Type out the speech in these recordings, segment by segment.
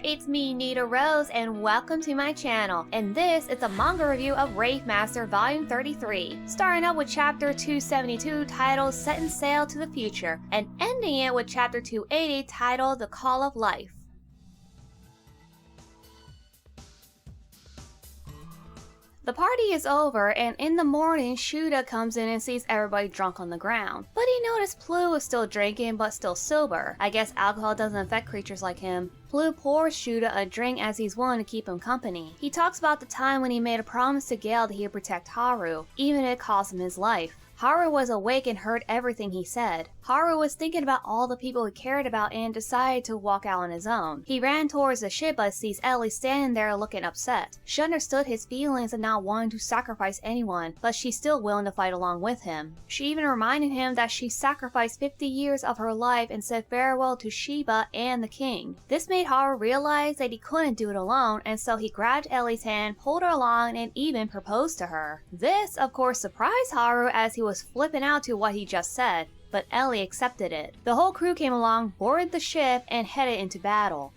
it's me, Nita Rose, and welcome to my channel. And this is a manga review of Rave Master Volume 33, starting up with Chapter 272 titled Setting Sail to the Future, and ending it with Chapter 280 titled The Call of Life. The party is over, and in the morning, Shuda comes in and sees everybody drunk on the ground. But he noticed Plu is still drinking, but still sober. I guess alcohol doesn't affect creatures like him. Plu pours Shuda a drink as he's willing to keep him company. He talks about the time when he made a promise to Gale that he would protect Haru, even if it cost him his life. Haru was awake and heard everything he said. Haru was thinking about all the people he cared about and decided to walk out on his own. He ran towards the ship but sees Ellie standing there looking upset. She understood his feelings of not wanting to sacrifice anyone, but she's still willing to fight along with him. She even reminded him that she sacrificed 50 years of her life and said farewell to Sheba and the king. This made Haru realize that he couldn't do it alone, and so he grabbed Ellie's hand, pulled her along, and even proposed to her. This, of course, surprised Haru as he was flipping out to what he just said, but Ellie accepted it. The whole crew came along, boarded the ship, and headed into battle.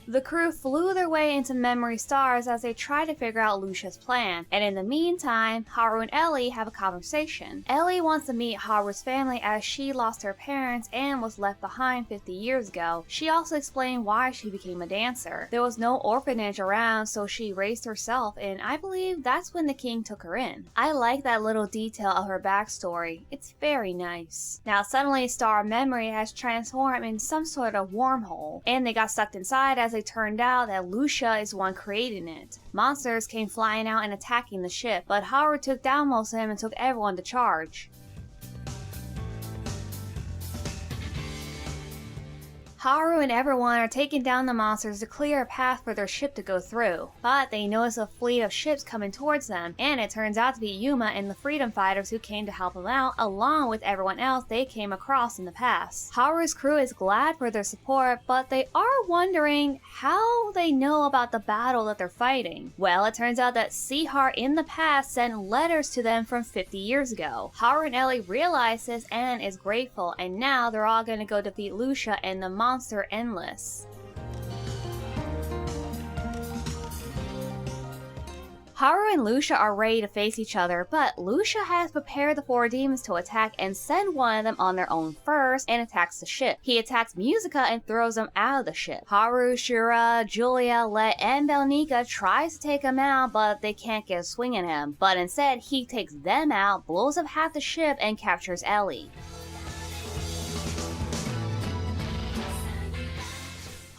The crew flew their way into memory stars as they tried to figure out Lucia's plan, and in the meantime, Haru and Ellie have a conversation. Ellie wants to meet Haru's family as she lost her parents and was left behind 50 years ago. She also explained why she became a dancer. There was no orphanage around, so she raised herself, and I believe that's when the king took her in. I like that little detail of her backstory. It's very nice. Now suddenly Star Memory has transformed into some sort of wormhole, and they got sucked inside as it turned out that Lucia is one creating it. Monsters came flying out and attacking the ship, but Haru took down most of them and took everyone to charge. Haru and everyone are taking down the monsters to clear a path for their ship to go through, but they notice a fleet of ships coming towards them, and it turns out to be Yuma and the freedom fighters who came to help them out, along with everyone else they came across in the past. Haru's crew is glad for their support, but they are wondering how they know about the battle that they're fighting. Well, it turns out that Seahart in the past sent letters to them from 50 years ago. Haru and Ellie realize this and is grateful, and now they're all going to go defeat Lucia and the monster Endless. Haru and Lucia are ready to face each other, but Lucia has prepared the 4 demons to attack and send one of them on their own first and attacks the ship. He attacks Musica and throws them out of the ship. Haru, Shura, Julia, Let, and Belnika tries to take him out, but they can't get a swing at him. But instead, he takes them out, blows up half the ship, and captures Ellie.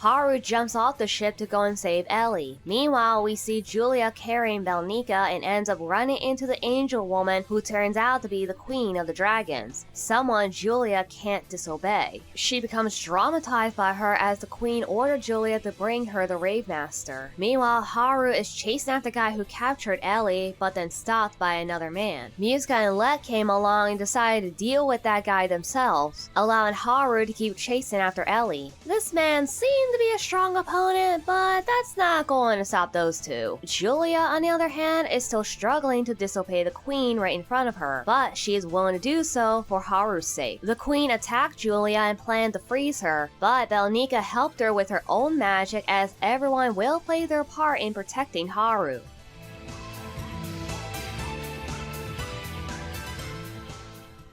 Haru jumps off the ship to go and save Ellie. Meanwhile, we see Julia carrying Belnika and ends up running into the angel woman who turns out to be the queen of the dragons, someone Julia can't disobey. She becomes traumatized by her as the queen ordered Julia to bring her the Rave Master. Meanwhile, Haru is chasing after the guy who captured Ellie, but then stopped by another man. Musica and Let came along and decided to deal with that guy themselves, allowing Haru to keep chasing after Ellie. This man seems to be a strong opponent, but that's not going to stop those two. Julia, on the other hand, is still struggling to disobey the queen right in front of her, but she is willing to do so for Haru's sake. The queen attacked Julia and planned to freeze her, but Belnika helped her with her own magic as everyone will play their part in protecting Haru.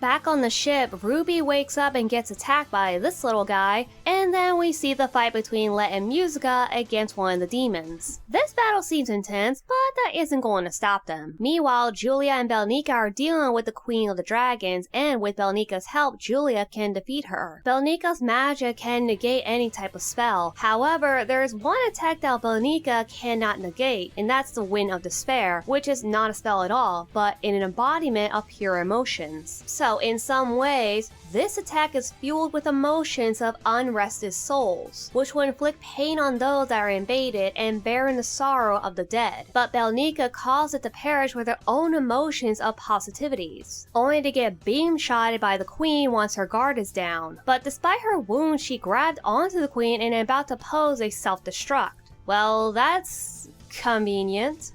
Back on the ship, Ruby wakes up and gets attacked by this little guy, and then we see the fight between Let and Musica against one of the demons. This battle seems intense, but that isn't going to stop them. Meanwhile, Julia and Belnika are dealing with the Queen of the Dragons, and with Belnika's help, Julia can defeat her. Belnika's magic can negate any type of spell. However, there is one attack that Belnika cannot negate, and that's the Wind of Despair, which is not a spell at all, but an embodiment of pure emotions. So in some ways, this attack is fueled with emotions of unrested souls, which will inflict pain on those that are invaded and bearing the sorrow of the dead. But Belnika caused it to perish with her own emotions of positivities, only to get beam-shotted by the queen once her guard is down. But despite her wounds, she grabbed onto the queen and is about to pose a self-destruct. Well, that's convenient.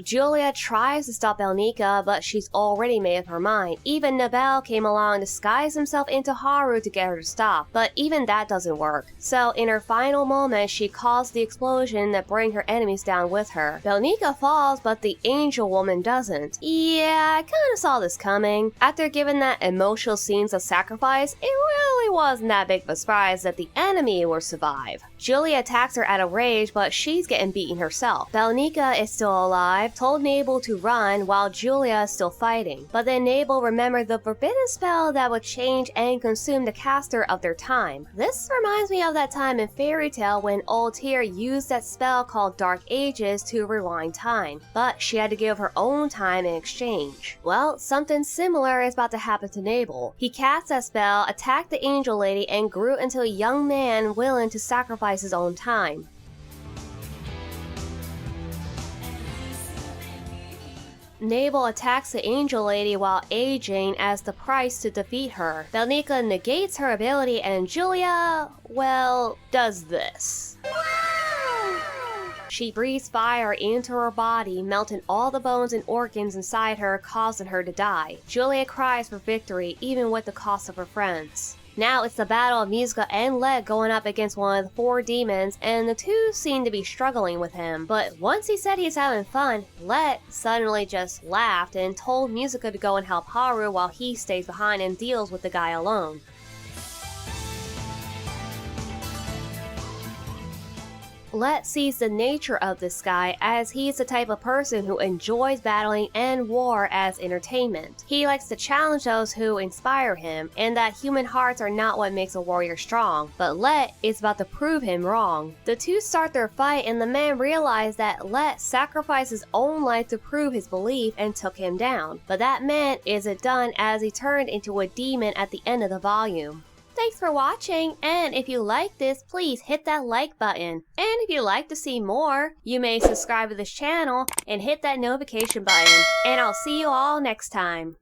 Julia tries to stop Belnika, but she's already made up her mind. Even Nabel came along and disguised himself into Haru to get her to stop, but even that doesn't work. So in her final moment, she caused the explosion that bring her enemies down with her. Belnika falls, but the angel woman doesn't. Yeah, I kinda saw this coming. After giving that emotional scenes of sacrifice, it really wasn't that big of a surprise that the enemy will survive. Julia attacks her out of rage, but she's getting beaten herself. Belnika is still alive, told Nabel to run while Julia is still fighting. But then Nabel remembered the forbidden spell that would change and consume the caster of their time. This reminds me of that time in Fairy Tail when old Tyr used that spell called Dark Ages to rewind time, but she had to give her own time in exchange. Well, something similar is about to happen to Nabel. He cast that spell, attacked the angel lady, and grew into a young man willing to sacrifice his own time. Nabel attacks the angel lady while aging as the price to defeat her. Belnika negates her ability and Julia, well, does this. She breathes fire into her body, melting all the bones and organs inside her, causing her to die. Julia cries for victory, even with the cost of her friends. Now it's the battle of Musica and Let going up against one of the 4 demons, and the two seem to be struggling with him. But once he said he's having fun, Let suddenly just laughed and told Musica to go and help Haru while he stays behind and deals with the guy alone. Let sees the nature of this guy as he's the type of person who enjoys battling and war as entertainment. He likes to challenge those who inspire him, and that human hearts are not what makes a warrior strong, but Let is about to prove him wrong. The two start their fight and the man realized that Let sacrificed his own life to prove his belief and took him down. But that man isn't done as he turned into a demon at the end of the volume. Thanks for watching, and if you like this, please hit that like button. And if you'd like to see more, you may subscribe to this channel and hit that notification button. And I'll see you all next time.